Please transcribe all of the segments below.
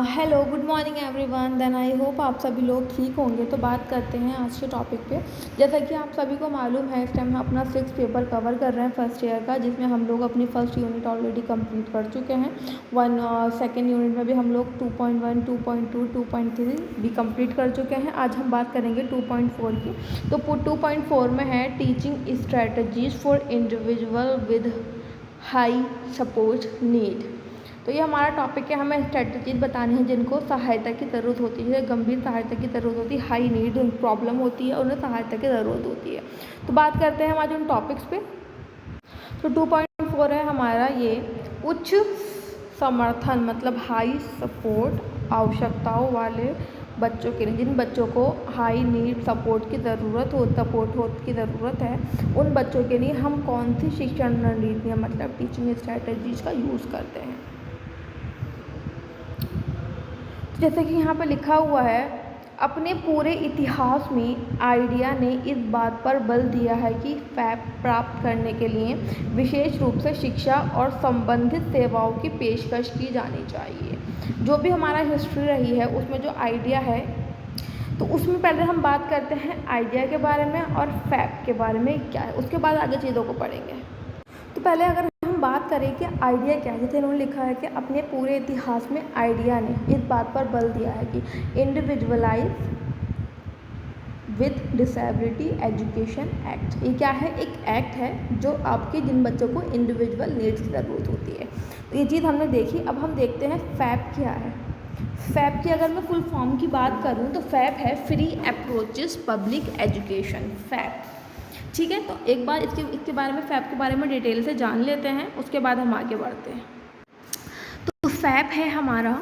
Hello, good morning everyone. Then I hope आप सभी लोग ठीक होंगे। तो बात करते हैं आज के टॉपिक पे। जैसा कि आप सभी को मालूम है, इस टाइम हम अपना 6 पेपर कवर कर रहे हैं फर्स्ट ईयर का, जिसमें हम लोग अपनी फर्स्ट यूनिट ऑलरेडी कंप्लीट कर चुके हैं। सेकेंड यूनिट में भी हम लोग 2.1, 2.2, 2.3 भी कंप्लीट कर चुके हैं। आज हम बात करेंगे 2.4 की। तो 2.4 में है teaching strategies for individual with high support need. तो ये हमारा टॉपिक है। हमें स्ट्रेटजीज बतानी है जिनको सहायता की ज़रूरत होती है, गंभीर सहायता की ज़रूरत होती है, हाई नीड प्रॉब्लम होती है, उन्हें सहायता की ज़रूरत होती है। तो बात करते हैं हम आज उन टॉपिक्स पे। तो 2.4 है हमारा ये उच्च समर्थन, मतलब हाई सपोर्ट आवश्यकताओं वाले बच्चों के लिए, जिन बच्चों को हाई नीड सपोर्ट की ज़रूरत है, उन बच्चों के लिए हम कौन सी शिक्षण रणनीतियाँ, मतलब टीचिंग स्ट्रेटजीज का यूज़ करते हैं। जैसे कि यहाँ पर लिखा हुआ है, अपने पूरे इतिहास में आइडिया ने इस बात पर बल दिया है कि फैप प्राप्त करने के लिए विशेष रूप से शिक्षा और संबंधित सेवाओं की पेशकश की जानी चाहिए। जो भी हमारा हिस्ट्री रही है उसमें जो आइडिया है, तो उसमें पहले हम बात करते हैं आइडिया के बारे में और फैप के बारे में क्या है, उसके बाद आगे चीज़ों को पढ़ेंगे। तो पहले अगर हम बात करें कि आइडिया क्या है, जैसे इन्होंने लिखा है कि अपने पूरे इतिहास में आइडिया ने इस बात पर बल दिया है कि individualise with disability education act. ये क्या है? एक एक्ट है जो आपके जिन बच्चों को इंडिविजुअल नीड्स की ज़रूरत होती है। तो ये चीज़ हमने देखी। अब हम देखते हैं फैप क्या है। फैप की अगर मैं फुल फॉर्म की बात करूँ तो फैप है free approaches public education, fap. ठीक है, तो एक बार इसके बारे में, फैप के बारे में डिटेल से जान लेते हैं, उसके बाद हम आगे बढ़ते हैं। तो फैप है हमारा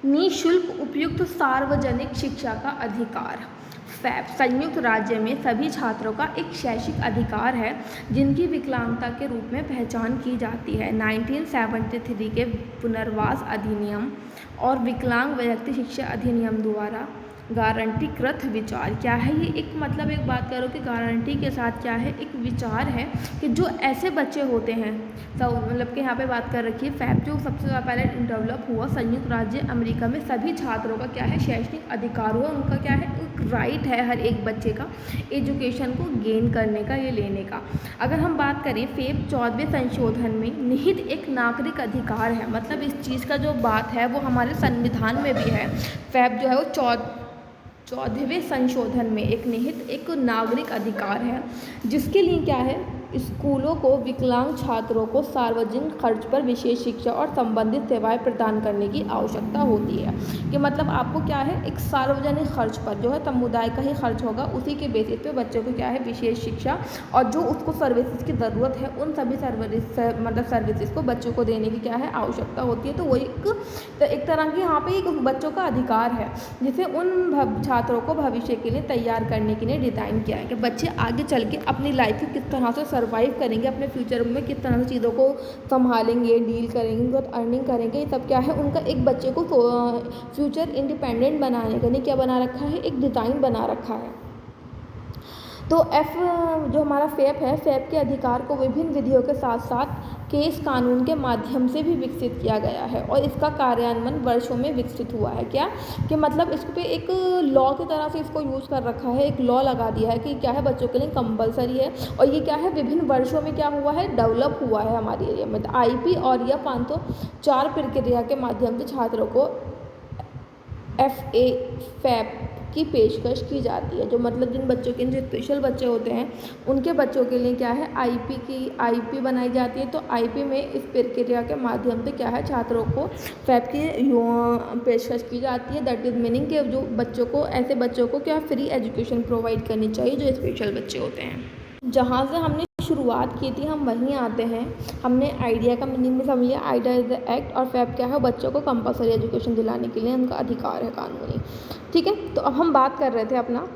निःशुल्क उपयुक्त सार्वजनिक शिक्षा का अधिकार। फैप संयुक्त राज्य में सभी छात्रों का एक शैक्षिक अधिकार है जिनकी विकलांगता के रूप में पहचान की जाती है। 1973 के पुनर्वास अधिनियम और विकलांग व्यक्ति शिक्षा अधिनियम द्वारा गारंटीकृत विचार क्या है? ये एक, मतलब एक बात करो कि गारंटी के साथ क्या है, एक विचार है कि जो ऐसे बच्चे होते हैं, तो मतलब कि यहाँ पे बात कर रखी है फैप जो सबसे पहले डेवलप हुआ संयुक्त राज्य अमेरिका में, सभी छात्रों का क्या है, शैक्षणिक अधिकार हुआ। उनका क्या है, एक राइट है हर एक बच्चे का एजुकेशन को गेन करने का, ये लेने का। अगर हम बात करें फैप 14वें संशोधन में निहित एक नागरिक अधिकार है, मतलब इस चीज़ का जो बात है वो हमारे संविधान में भी है। फैप जो है वो 14वें संशोधन में एक निहित एक नागरिक अधिकार है, जिसके लिए क्या है, स्कूलों को विकलांग छात्रों को सार्वजनिक खर्च पर विशेष शिक्षा और संबंधित सेवाएं प्रदान करने की आवश्यकता होती है। कि मतलब आपको क्या है, एक सार्वजनिक खर्च पर जो है समुदाय का ही खर्च होगा, उसी के बेसिस पे बच्चों को क्या है, विशेष शिक्षा और जो उसको सर्विसेज की ज़रूरत है, उन सभी सर्विसेज को बच्चों को देने की क्या है, आवश्यकता होती है। तो वो एक तरह की यहाँ पे एक बच्चों का अधिकार है, जिसे उन छात्रों को भविष्य के लिए तैयार करने के लिए डिज़ाइन किया है कि बच्चे आगे चल के अपनी लाइफ को किस तरह से सर्वाइव करेंगे, अपने फ्यूचर में किस तरह से चीज़ों को संभालेंगे, डील करेंगे, तो अर्निंग करेंगे। ये सब क्या है, उनका एक बच्चे को फ्यूचर इंडिपेंडेंट बनाने के लिए क्या बना रखा है, एक डिज़ाइन बना रखा है। तो जो हमारा फैप है, फैप के अधिकार को विभिन्न विधियों के साथ साथ केस कानून के माध्यम से भी विकसित किया गया है और इसका कार्यान्वयन वर्षों में विकसित हुआ है। क्या कि मतलब इस पे एक लॉ की तरह से इसको यूज़ कर रखा है, एक लॉ लगा दिया है कि क्या है, बच्चों के लिए कंपलसरी है। और ये क्या है, विभिन्न वर्षों में क्या हुआ है, डेवलप हुआ है हमारे एरिया में। तो IP और या 504 प्रक्रिया के माध्यम से छात्रों को फैप की पेशकश की जाती है। जो मतलब जिन बच्चों के, जो स्पेशल बच्चे होते हैं, उनके बच्चों के लिए क्या है, IP बनाई जाती है। तो IP में इस प्रक्रिया के माध्यम से क्या है, छात्रों को फैप की पेशकश की जाती है। दैट इज़ मीनिंग कि जो बच्चों को, ऐसे बच्चों को क्या फ्री एजुकेशन प्रोवाइड करनी चाहिए जो स्पेशल बच्चे होते हैं। जहाँ से हमने शुरुआत की थी हम वहीं आते हैं। हमने आइडिया का मीनिंग भी समझ लिया, आइडिया इज द एक्ट, और फैप क्या है, बच्चों को कंपलसरी एजुकेशन दिलाने के लिए उनका अधिकार है कानूनी। ठीक है, तो अब हम बात कर रहे थे अपना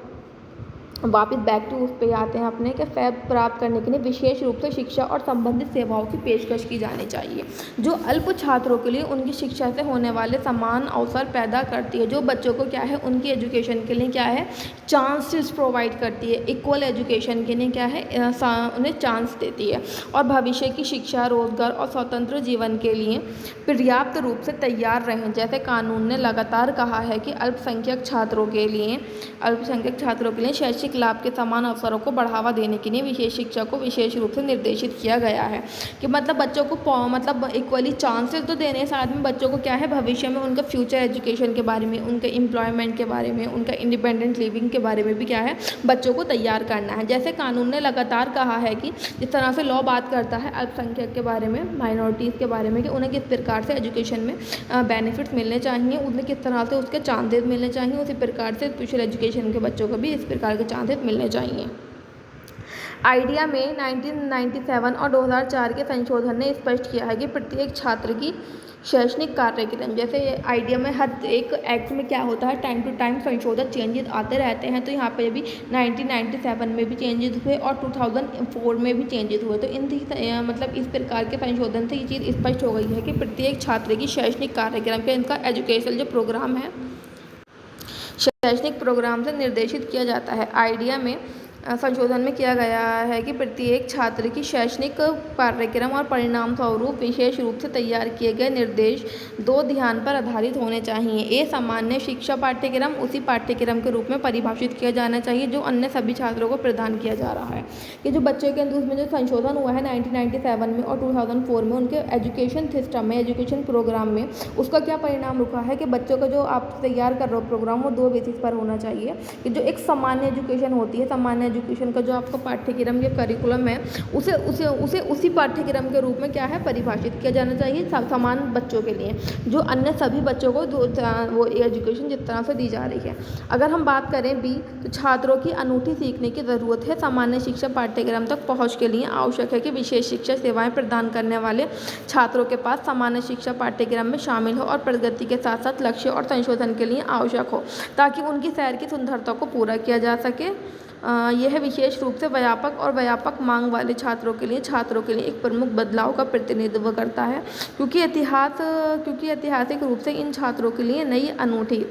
वापस बैक टू उस पे आते हैं अपने कि फ़ैब प्राप्त करने के लिए विशेष रूप से शिक्षा और संबंधित सेवाओं की पेशकश की जानी चाहिए, जो अल्प छात्रों के लिए उनकी शिक्षा से होने वाले समान अवसर पैदा करती है, जो बच्चों को क्या है उनकी एजुकेशन के लिए क्या है चांसेस प्रोवाइड करती है, इक्वल एजुकेशन के लिए क्या है उन्हें चांस देती है और भविष्य की शिक्षा, रोजगार और स्वतंत्र जीवन के लिए पर्याप्त रूप से तैयार रहें। जैसे कानून ने लगातार कहा है कि अल्पसंख्यक छात्रों के लिए शैक्षिक लाभ के समान अवसरों को बढ़ावा देने के लिए विशेष शिक्षा को विशेष रूप से निर्देशित किया गया है कि मतलब बच्चों को मतलब इक्वली चांसेस तो देने, साथ में बच्चों को क्या है भविष्य में उनका फ्यूचर एजुकेशन के बारे में, उनके एम्प्लॉयमेंट के बारे में, उनका इंडिपेंडेंट लिविंग के बारे में भी क्या है बच्चों को तैयार करना है। जैसे कानून ने लगातार कहा है कि जिस तरह से लॉ बात करता है अल्पसंख्यक के बारे में, माइनॉरिटीज़ के बारे में कि उन्हें किस प्रकार से एजुकेशन में बेनिफिट्स मिलने चाहिए, उन्हें किस तरह से उसके चांसेस मिलने चाहिए, उसी प्रकार से स्पेशल एजुकेशन के बच्चों को भी इस प्रकार के चांसेस मिलने चाहिए। आइडिया में 1997 और 2004 के संशोधन ने स्पष्ट किया है कि प्रत्येक छात्र की शैक्षणिक कार्यक्रम, जैसे आइडिया में हर एक एक्ट में क्या होता है टाइम टू टाइम संशोधन चेंजेस आते रहते हैं, तो यहाँ पे भी 1997 में भी चेंजेस हुए और 2004 में भी चेंजेस हुए। तो इन मतलब इस प्रकार के संशोधन से ये चीज़ स्पष्ट हो गई है कि प्रत्येक छात्र की शैक्षणिक कार्यक्रम का इनका एजुकेशनल जो प्रोग्राम है शैक्षणिक प्रोग्राम से निर्देशित किया जाता है। आइडिया में संशोधन में किया गया है कि प्रत्येक छात्र की शैक्षणिक कार्यक्रम और परिणाम स्वरूप विशेष रूप से तैयार किए गए निर्देश दो ध्यान पर आधारित होने चाहिए। ए सामान्य शिक्षा पाठ्यक्रम उसी पाठ्यक्रम के रूप में परिभाषित किया जाना चाहिए जो अन्य सभी छात्रों को प्रदान किया जा रहा है। कि जो बच्चों के अंदर उसमें जो संशोधन हुआ है 1997 में और 2004 में उनके एजुकेशन सिस्टम में, एजुकेशन प्रोग्राम में, उसका क्या परिणाम रुका है कि बच्चों का जो आप तैयार कर रहे हो प्रोग्राम वो दो बेसिस पर होना चाहिए कि जो एक सामान्य एजुकेशन होती है, सामान्य एजुकेशन का जो आपका पाठ्यक्रम या करिकुलम है उसी पाठ्यक्रम के रूप में क्या है परिभाषित किया जाना चाहिए समान बच्चों के लिए, जो अन्य सभी बच्चों को वो एजुकेशन जिस तरह से दी जा रही है। अगर हम बात करें बी, तो छात्रों की अनूठी सीखने की ज़रूरत है। सामान्य शिक्षा पाठ्यक्रम तक पहुँच के लिए आवश्यक है कि विशेष शिक्षा सेवाएँ प्रदान करने वाले छात्रों के पास सामान्य शिक्षा पाठ्यक्रम में शामिल हो और प्रगति के साथ साथ लक्ष्य और संशोधन के लिए आवश्यक हो ताकि उनकी शहर की सुंदरता को पूरा किया जा सके। यह विशेष रूप से व्यापक मांग वाले छात्रों के लिए एक प्रमुख बदलाव का प्रतिनिधित्व करता है क्योंकि ऐतिहासिक रूप से इन छात्रों के लिए नई अनूठी,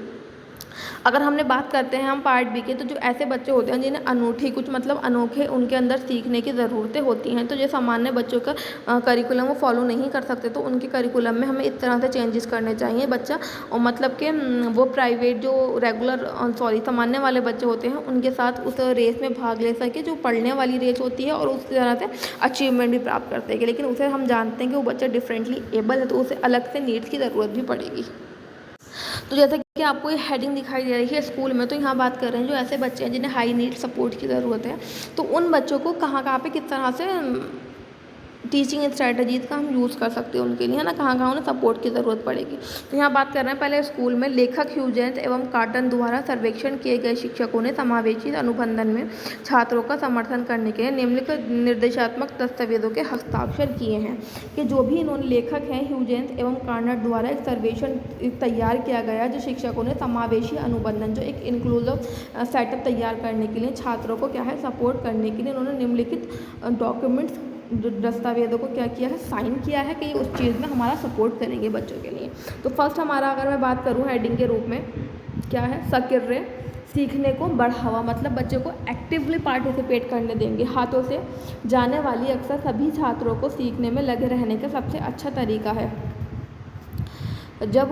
अगर हमने बात करते हैं हम पार्ट बी के, तो जो ऐसे बच्चे होते हैं जिन्हें अनूठी कुछ मतलब अनोखे उनके अंदर सीखने की ज़रूरतें होती हैं, तो जो सामान्य बच्चों का करिकुलम वो फॉलो नहीं कर सकते तो उनके करिकुलम में हमें इस तरह से चेंजेस करने चाहिए बच्चा, और मतलब कि वो प्राइवेट जो सामान्य वाले बच्चे होते हैं उनके साथ उस रेस में भाग ले सके जो पढ़ने वाली रेस होती है और उस तरह से अचीवमेंट भी प्राप्त कर सके। लेकिन उसे हम जानते हैं कि वो बच्चा डिफरेंटली एबल है तो उसे अलग से नीड्स की ज़रूरत भी पड़ेगी। तो जैसे कि आपको ये हेडिंग दिखाई दे रही है स्कूल में, तो यहाँ बात कर रहे हैं जो ऐसे बच्चे हैं जिन्हें हाई नीड सपोर्ट की ज़रूरत है, तो उन बच्चों को कहाँ पे किस तरह से टीचिंग स्ट्रैटेजीज़ का हम यूज़ कर सकते हैं उनके लिए, है ना, कहाँ उन्हें सपोर्ट की ज़रूरत पड़ेगी। तो यहाँ बात कर रहे हैं पहले स्कूल में लेखक ह्यूजेंस एवं कार्टन द्वारा सर्वेक्षण किए गए शिक्षकों ने समावेशी अनुबंधन में छात्रों का समर्थन करने के लिए निम्नलिखित निर्देशात्मक दस्तावेजों के हस्ताक्षर किए हैं कि जो भी इन्होंने लेखक हैं ह्यूजेंस एवं कार्टन द्वारा एक सर्वेक्षण तैयार किया गया जो शिक्षकों ने समावेशी अनुबंधन जो एक इंक्लूसिव सेटअप तैयार करने के लिए छात्रों को क्या है सपोर्ट करने के लिए उन्होंने निम्नलिखित डॉक्यूमेंट्स दस्तावेज़ों को क्या किया है साइन किया है कि उस चीज़ में हमारा सपोर्ट करेंगे बच्चों के लिए। तो फर्स्ट हमारा अगर मैं बात करूँ हेडिंग के रूप में क्या है, सक्रिय सीखने को बढ़ावा, मतलब बच्चों को एक्टिवली पार्टिसिपेट करने देंगे। हाथों से जाने वाली अक्सर सभी छात्रों को सीखने में लगे रहने का सबसे अच्छा तरीका है। जब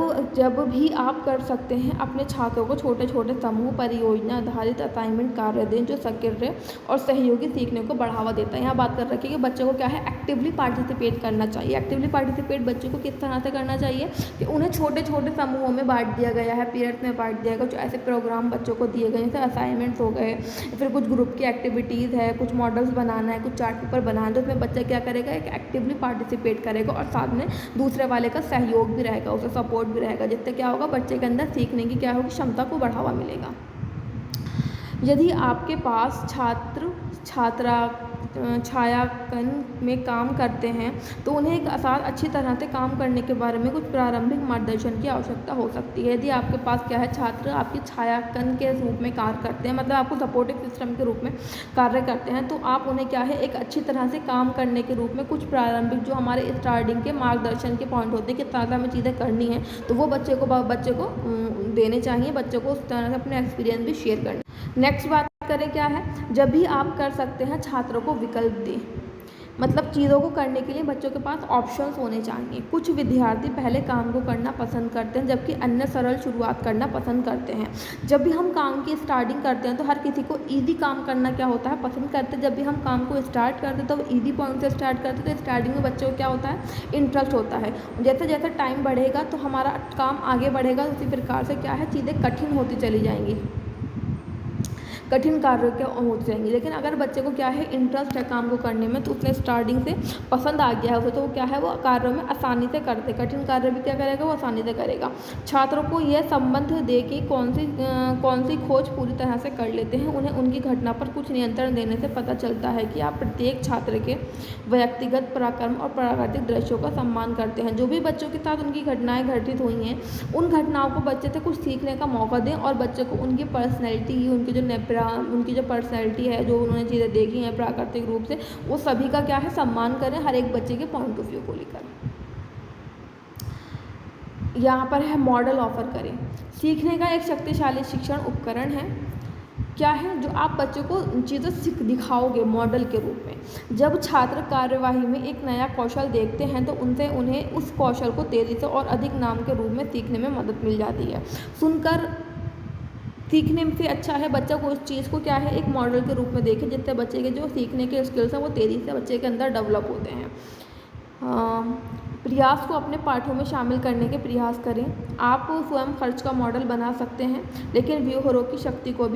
भी आप कर सकते हैं अपने छात्रों को छोटे छोटे समूह परियोजना आधारित असाइनमेंट कार्य दें जो सक्रिय और सहयोगी सीखने को बढ़ावा देता है। यहाँ बात कर रखी है कि बच्चों को क्या है एक्टिवली पार्टिसिपेट करना चाहिए। एक्टिवली पार्टिसिपेट बच्चों को किस तरह से करना चाहिए कि उन्हें छोटे छोटे समूहों में बांट दिया गया है, पीरियड्स में बांट दिया गया, कुछ ऐसे प्रोग्राम बच्चों को दिए गए जैसे असाइनमेंट्स हो गए, फिर कुछ ग्रुप की एक्टिविटीज़ है, कुछ मॉडल्स बनाना है, कुछ चार्ट पेपर बनाना है, तो उसमें बच्चा क्या करेगा एक एक्टिवली पार्टिसिपेट करेगा और साथ में दूसरे वाले का सहयोग भी रहेगा, उसे सपोर्ट भी रहेगा, जिससे क्या होगा बच्चे के अंदर सीखने की क्या होगी क्षमता को बढ़ावा मिलेगा। यदि आपके पास छायांकन में काम करते हैं तो उन्हें एक साथ अच्छी तरह से काम करने के बारे में कुछ प्रारंभिक मार्गदर्शन की आवश्यकता हो सकती है। यदि आपके पास क्या है, छात्र आपकी छायांकन के रूप में कार्य करते हैं, मतलब आपको सपोर्टिव सिस्टम के रूप में कार्य करते हैं, तो आप उन्हें क्या है, एक अच्छी तरह से काम करने के रूप में कुछ प्रारंभिक जो हमारे स्टार्टिंग के मार्गदर्शन के पॉइंट होते हैं, किस तरह से हमें चीज़ें करनी है, तो वो बच्चे को देने चाहिए, बच्चों को उस तरह से अपने एक्सपीरियंस भी शेयर करना। नेक्स्ट बात करें क्या है, जब भी आप कर सकते हैं छात्रों को विकल्प दें, मतलब चीज़ों को करने के लिए बच्चों के पास ऑप्शंस होने चाहिए। कुछ विद्यार्थी पहले काम को करना पसंद करते हैं जबकि अन्य सरल शुरुआत करना पसंद करते हैं। जब भी हम काम की स्टार्टिंग करते हैं तो हर किसी को ईजी काम करना क्या होता है, पसंद करते हैं। जब भी हम काम को स्टार्ट करते हैं तो ईजी पॉइंट से स्टार्ट करते हैं, तो स्टार्टिंग में बच्चों को क्या होता है, इंटरेस्ट होता है। जैसे जैसे टाइम बढ़ेगा तो हमारा काम आगे बढ़ेगा, उसी प्रकार से क्या है, चीज़ें कठिन होती चली जाएंगी, कठिन कार्य क्या हो जाएंगे। लेकिन अगर बच्चे को क्या है, इंटरेस्ट है काम को करने में, तो उसने स्टार्टिंग से पसंद आ गया है उसे, तो वो क्या है, वो कार्यों में आसानी से करते, कठिन कार्य भी क्या करेगा, वो आसानी से करेगा। छात्रों को यह संबंध दे कि कौन सी खोज पूरी तरह से कर लेते हैं। उन्हें उनकी घटना पर कुछ नियंत्रण देने से पता चलता है कि आप प्रत्येक छात्र के व्यक्तिगत पराक्रम और प्राकृतिक दृश्यों का सम्मान करते हैं। जो भी बच्चों के साथ उनकी घटनाएं घटित हुई हैं, उन घटनाओं को बच्चे से कुछ सीखने का मौका दें और बच्चे को उनकी पर्सनैलिटी, उनकी जो पर्सनैलिटी है, जो उन्होंने चीज़ें देखी हैं प्राकृतिक रूप से, वो सभी का क्या है, सम्मान करें, हर एक बच्चे के पॉइंट ऑफ व्यू को लेकर। यहाँ पर है मॉडल ऑफर करें। सीखने का एक शक्तिशाली शिक्षण उपकरण है, क्या है, जो आप बच्चों को चीज़ें दिखाओगे मॉडल के रूप में। जब छात्र कार्यवाही में एक नया कौशल देखते हैं तो उन्हें उस कौशल को तेज़ी से और अधिक नाम के रूप में सीखने में मदद मिल जाती है। सुनकर सीखने से अच्छा है बच्चा को उस चीज़ को क्या है, एक मॉडल के रूप में देखें, जिससे बच्चे के जो सीखने के स्किल्स हैं वो तेज़ी से बच्चे के अंदर डेवलप होते हैं। प्रयास को अपने पाठों में शामिल करने के प्रयास करें। आप स्वयं खर्च का मॉडल बना सकते हैं, लेकिन व्यूहरों की शक्ति को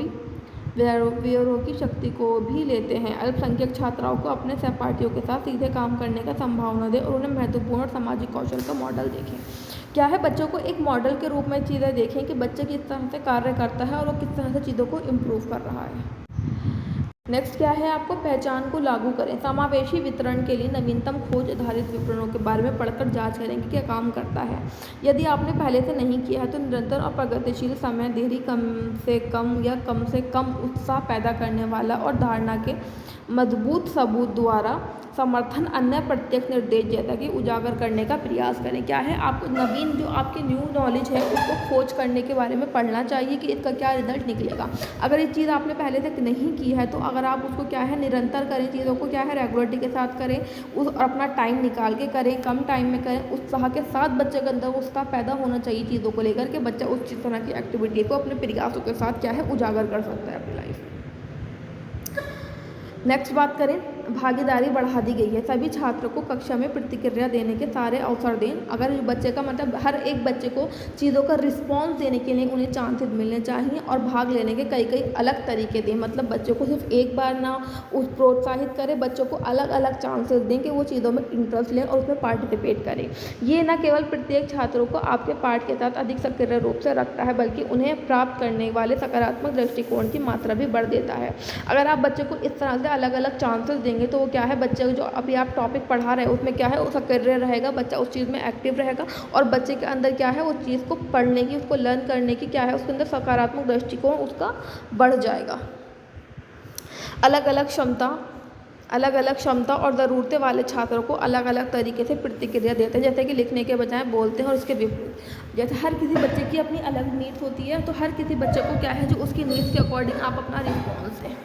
भी लेते हैं। अल्पसंख्यक छात्राओं को अपने सहपाठियों के साथ सीधे काम करने का संभावना दें और उन्हें महत्वपूर्ण सामाजिक कौशल का मॉडल देखें। क्या है, बच्चों को एक मॉडल के रूप में चीज़ें देखें कि बच्चे किस तरह से कार्य करता है और वो किस तरह से चीज़ों को इम्प्रूव कर रहा है। नेक्स्ट क्या है, आपको पहचान को लागू करें। समावेशी वितरण के लिए नवीनतम खोज आधारित विवरणों के बारे में पढ़कर जांच करें कि क्या काम करता है। यदि आपने पहले से नहीं किया है तो निरंतर और प्रगतिशील समय देरी, कम से कम उत्साह पैदा करने वाला और धारणा के मजबूत सबूत द्वारा समर्थन, अन्य प्रत्यक्ष निर्देश जैसा कि उजागर करने का प्रयास करें। क्या है, आपको नवीन जो आपकी न्यू नॉलेज है उसको खोज करने के बारे में पढ़ना चाहिए कि इसका क्या रिजल्ट निकलेगा। अगर ये चीज़ आपने पहले तक नहीं की है तो अगर आप उसको क्या है, निरंतर करें, चीज़ों को क्या है, रेगुलरिटी के साथ करें, उस अपना टाइम निकाल के करें, कम टाइम में करें, उत्साह के साथ बच्चे के अंदर उत्साह पैदा होना चाहिए चीज़ों को लेकर के बच्चा उस चीज़ तरह की एक्टिविटी को अपने प्रयासों के साथ क्या है, उजागर कर सकता है अपनी लाइफ में। नेक्स्ट बात करें, भागीदारी बढ़ा दी गई है। सभी छात्रों को कक्षा में प्रतिक्रिया देने के सारे अवसर दें। अगर बच्चे का मतलब हर एक बच्चे को चीज़ों का रिस्पॉन्स देने के लिए उन्हें चांसेस मिलने चाहिए और भाग लेने के कई अलग तरीके दें। मतलब बच्चों को सिर्फ एक बार ना प्रोत्साहित करें, बच्चों को अलग अलग चांसेस दें कि वो चीज़ों में इंटरेस्ट लें और उसमें पार्टिसिपेट करें। ये ना केवल प्रत्येक छात्रों को आपके पाठ के साथ अधिक सक्रिय रूप से रखता है, बल्कि उन्हें प्राप्त करने वाले सकारात्मक दृष्टिकोण की मात्रा भी बढ़ देता है। अगर आप बच्चे को इस तरह से अलग अलग चांसेस देंगे तो वो क्या है, बच्चे को जो अभी आप टॉपिक पढ़ा रहे हैं उसमें क्या है, वो सक्रिय रहेगा, बच्चा उस चीज़ में एक्टिव रहेगा और बच्चे के अंदर क्या है, वो चीज़ को पढ़ने की, उसको लर्न करने की क्या है, उसके अंदर सकारात्मक दृष्टिकोण उसका बढ़ जाएगा। अलग अलग क्षमता और ज़रूरतें वाले छात्रों को अलग अलग तरीके से प्रतिक्रिया देते हैं, जैसे कि लिखने के बजाय बोलते हैं और उसके विपरीत। जैसे हर किसी बच्चे की अपनी अलग नीड्स होती है, तो हर किसी बच्चे को क्या है, जो उसकी नीड्स के अकॉर्डिंग आप अपना रिस्पॉन्स दें।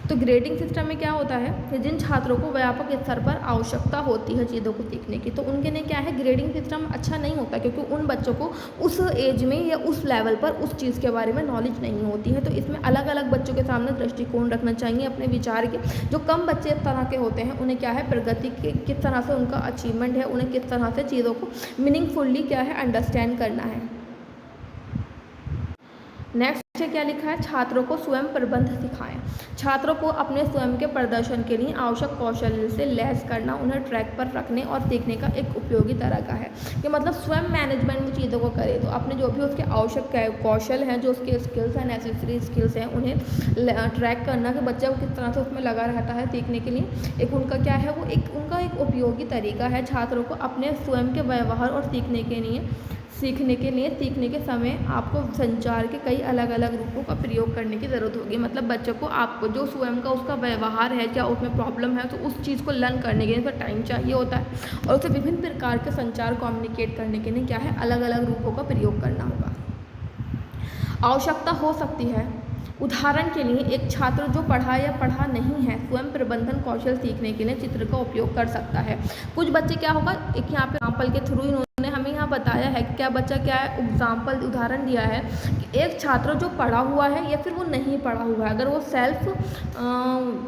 तो ग्रेडिंग सिस्टम में क्या होता है कि जिन छात्रों को व्यापक स्तर पर आवश्यकता होती है चीज़ों को सीखने की, तो उनके लिए क्या है, ग्रेडिंग सिस्टम अच्छा नहीं होता, क्योंकि उन बच्चों को उस एज में या उस लेवल पर उस चीज़ के बारे में नॉलेज नहीं होती है। तो इसमें अलग अलग बच्चों के सामने दृष्टिकोण रखना चाहिए अपने विचार के। जो कम बच्चे इस तरह के होते हैं उन्हें क्या है, प्रगति के किस तरह से उनका अचीवमेंट है, उन्हें किस तरह से चीज़ों को मीनिंगफुल्ली क्या है, अंडरस्टैंड करना है। नेक्स्ट क्या लिखा है, छात्रों को स्वयं प्रबंध सिखाएं। छात्रों को अपने स्वयं के प्रदर्शन के लिए आवश्यक कौशल से लैस करना उन्हें ट्रैक पर रखने और सीखने का एक उपयोगी तरीका है। कि मतलब स्वयं मैनेजमेंट में चीज़ों को करे, तो अपने जो भी उसके आवश्यक कौशल हैं, जो उसके स्किल्स हैं, नेसेसरी स्किल्स हैं, उन्हें ट्रैक करना कि बच्चा को किस तरह से उसमें लगा रहता है सीखने के लिए। एक उनका क्या है, वो एक उनका एक उपयोगी तरीका है छात्रों को अपने स्वयं के व्यवहार और सीखने के समय आपको संचार के कई अलग अलग रूपों का प्रयोग करने की ज़रूरत होगी। मतलब बच्चे को आपको जो स्वयं का उसका व्यवहार है, क्या उसमें प्रॉब्लम है, तो उस चीज़ को लर्न करने के लिए उसका टाइम चाहिए होता है और उसे विभिन्न प्रकार के संचार कम्युनिकेट करने के लिए क्या है, अलग अलग रूपों का प्रयोग करना होगा। आवश्यकता हो सकती है, उदाहरण के लिए एक छात्र जो पढ़ा या पढ़ा नहीं है स्वयं प्रबंधन कौशल सीखने के लिए चित्र का उपयोग कर सकता है। कुछ बच्चे क्या होगा, एक यहाँ पे एग्जाम्पल के थ्रू इन्होंने हमें यहाँ बताया है कि क्या बच्चा क्या है, एग्जाम्पल उदाहरण दिया है कि एक छात्र जो पढ़ा हुआ है या फिर वो नहीं पढ़ा हुआ है, अगर वो सेल्फ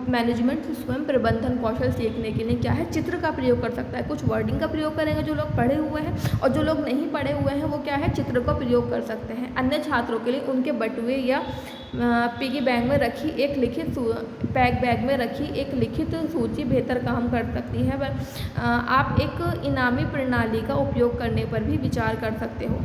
मैनेजमेंट स्वयं प्रबंधन कौशल सीखने के लिए क्या है, चित्र का प्रयोग कर सकता है। कुछ वर्डिंग का प्रयोग करेंगे जो लोग पढ़े हुए हैं, और जो लोग नहीं पढ़े हुए हैं वो क्या है, चित्र का प्रयोग कर सकते हैं। अन्य छात्रों के लिए उनके बटुए या पिगी बैग में रखी एक लिखित बैग में रखी एक लिखित सूची बेहतर काम कर सकती है। आप एक इनामी प्रणाली का उपयोग करने पर भी विचार कर सकते हो,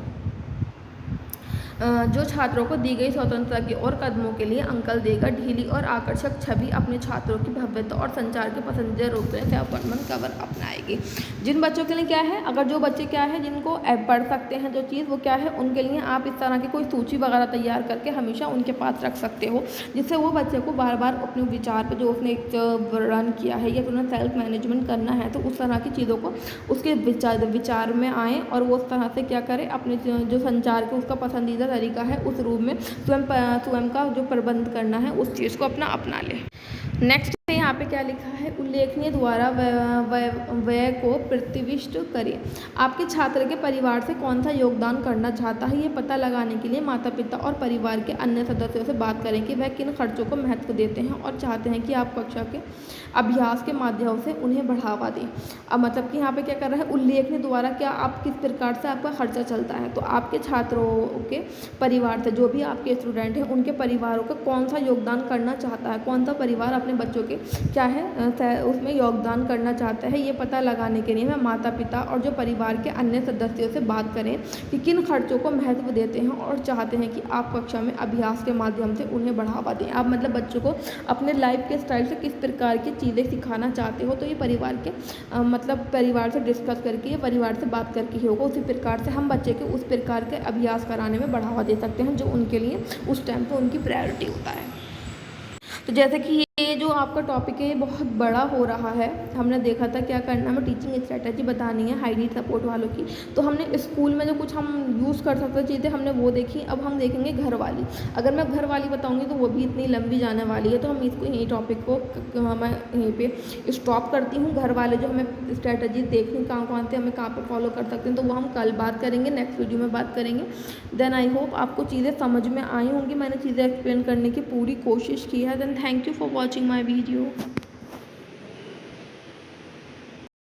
जो छात्रों को दी गई स्वतंत्रता की और कदमों के लिए अंकल देगा। ढीली और आकर्षक छवि अपने छात्रों की भव्यता और संचार के पसंदीदा रूप में सेल्फ कवर अपनाएगी। जिन बच्चों के लिए क्या है, अगर जो बच्चे क्या है जिनको पढ़ सकते हैं जो चीज़, वो क्या है, उनके लिए आप इस तरह की कोई सूची वगैरह तैयार करके हमेशा उनके पास रख सकते हो, जिससे वो बच्चे को बार बार अपने विचार पर जो उसने वर्णन किया है या फिर उन्हें सेल्फ मैनेजमेंट करना है, तो उस तरह की चीज़ों को उसके विचार में आएँ और वो उस तरह से क्या करे, अपने जो संचार के उसका पसंदीदा तरीका है उस रूप में स्वयं का जो प्रबंध करना है उस चीज़ को अपना ले। नेक्स्ट यहाँ पे क्या लिखा है, उल्लेखनीय द्वारा व्यय को प्रतिविष्ट करें। आपके छात्र के परिवार से कौन सा योगदान करना चाहता है, ये पता लगाने के लिए माता पिता और परिवार के अन्य सदस्यों से बात करें कि वह किन खर्चों को महत्व देते हैं और चाहते हैं कि आप कक्षा के अभ्यास के माध्यम से उन्हें बढ़ावा दें। अब मतलब कि यहाँ पे क्या कर रहा है, उल्लेखनीय द्वारा क्या आप किस प्रकार से आपका खर्चा चलता है, तो आपके छात्रों के परिवार से, जो भी आपके स्टूडेंट हैं उनके परिवारों का कौन सा योगदान करना चाहता है, कौन सा परिवार अपने बच्चों के क्या है उसमें योगदान करना चाहता है, ये पता लगाने के लिए मैं माता पिता और जो परिवार के अन्य सदस्यों से बात करें कि किन खर्चों को महत्व देते हैं और चाहते हैं कि आप कक्षा में अभ्यास के माध्यम से उन्हें बढ़ावा दें। आप मतलब बच्चों को अपने लाइफ के स्टाइल से किस प्रकार की चीज़ें सिखाना चाहते हो, तो ये परिवार के मतलब परिवार से डिस्कस करके या परिवार से बात करके ही होगा। उसी प्रकार से हम बच्चे के उस प्रकार के अभ्यास कराने में बढ़ावा दे सकते हैं जो उनके लिए उस टाइम पर उनकी प्रायोरिटी होता है। तो जैसे कि ये जो आपका टॉपिक है ये बहुत बड़ा हो रहा है, हमने देखा था क्या करना, हमें टीचिंग स्ट्रेटजी बतानी है हाई सपोर्ट वालों की, तो हमने स्कूल में जो कुछ हम यूज़ कर सकते चीज़ें हमने वो देखी। अब हम देखेंगे घर वाली। अगर मैं घर वाली बताऊंगी तो वो भी इतनी लंबी जाने वाली है, तो हम इसको यही टॉपिक को मैं यहीं पे स्टॉप करती हूँ। घर वाले जो हमें स्ट्रेटजी देखनी कहाँ से हमें कहाँ पर फॉलो कर सकते हैं, तो वो हम कल बात करेंगे, नेक्स्ट वीडियो में बात करेंगे। देन आई होप आपको चीज़ें समझ में आई होंगी, मैंने चीज़ें एक्सप्लेन करने की पूरी कोशिश की है। Then thank you for watching my video.